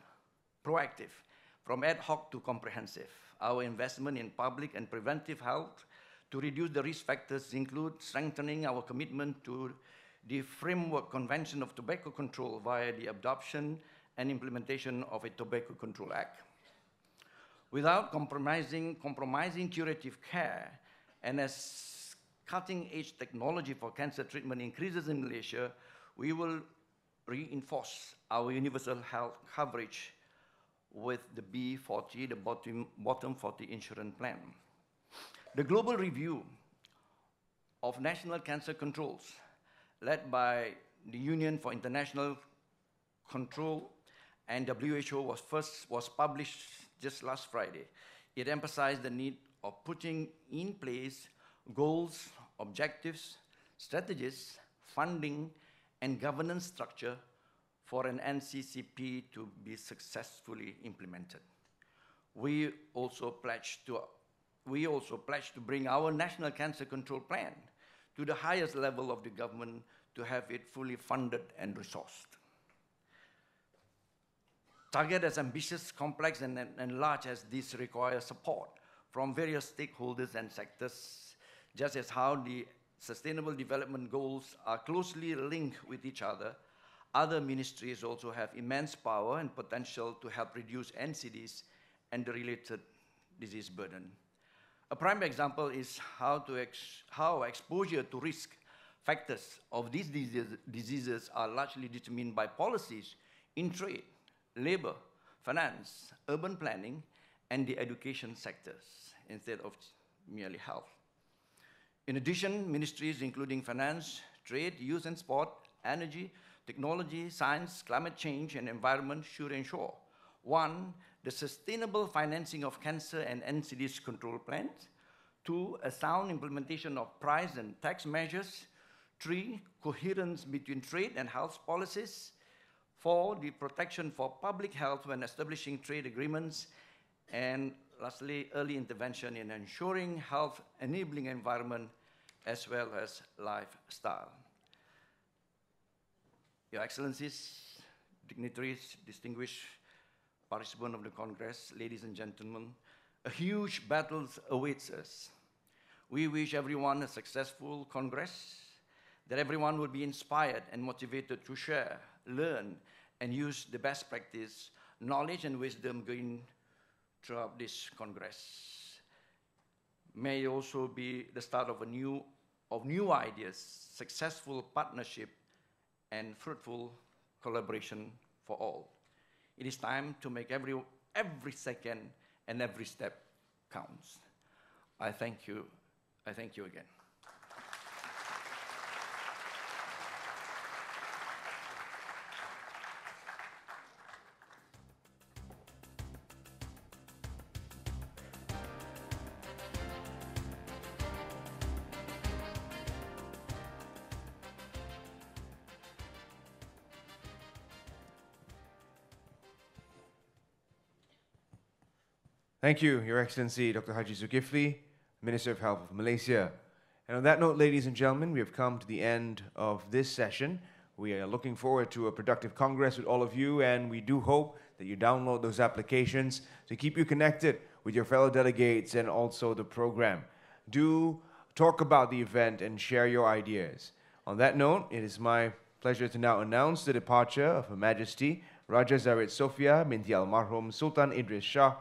from ad hoc to comprehensive. Our investment in public and preventive health to reduce the risk factors include strengthening our commitment to the Framework Convention of Tobacco Control via the adoption and implementation of a Tobacco Control Act. Without compromising curative care, and as cutting-edge technology for cancer treatment increases in Malaysia, we will reinforce our universal health coverage with the B40, the bottom 40 insurance plan. The global review of national cancer controls, led by the Union for International Control and WHO, was published just last Friday. It emphasized the need of putting in place goals, objectives, strategies, funding, and governance structure for an NCCP to be successfully implemented. We also pledge to bring our national cancer control plan to the highest level of the government to have it fully funded and resourced. Target as ambitious, complex, and large as this requires support from various stakeholders and sectors, just as how the Sustainable Development Goals are closely linked with each other. Other ministries also have immense power and potential to help reduce NCDs and the related disease burden. A prime example is how exposure to risk factors of these diseases are largely determined by policies in trade, labor, finance, urban planning, and the education sectors, instead of merely health. In addition, ministries including finance, trade, youth and sport, energy, technology, science, climate change, and environment should ensure: 1, the sustainable financing of cancer and NCDs control plans; 2, a sound implementation of price and tax measures; 3, coherence between trade and health policies; 4, the protection for public health when establishing trade agreements; and lastly, early intervention in ensuring health-enabling environment as well as lifestyle. Your Excellencies, dignitaries, distinguished participants of the Congress, ladies and gentlemen, a huge battle awaits us. We wish everyone a successful Congress, that everyone will be inspired and motivated to share, learn, and use the best practice, knowledge, and wisdom gained throughout this Congress. May also be the start of new ideas, successful partnership, and fruitful collaboration for all. It is time to make every second and every step counts. I thank you. I thank you again. Thank you, Your Excellency, Dr. Haji Dzulkefly, Minister of Health of Malaysia. And on that note, ladies and gentlemen, we have come to the end of this session. We are looking forward to a productive Congress with all of you, and we do hope that you download those applications to keep you connected with your fellow delegates and also the program. Do talk about the event and share your ideas. On that note, it is my pleasure to now announce the departure of Her Majesty Raja Zarit Sofia binti Almarhum Sultan Idris Shah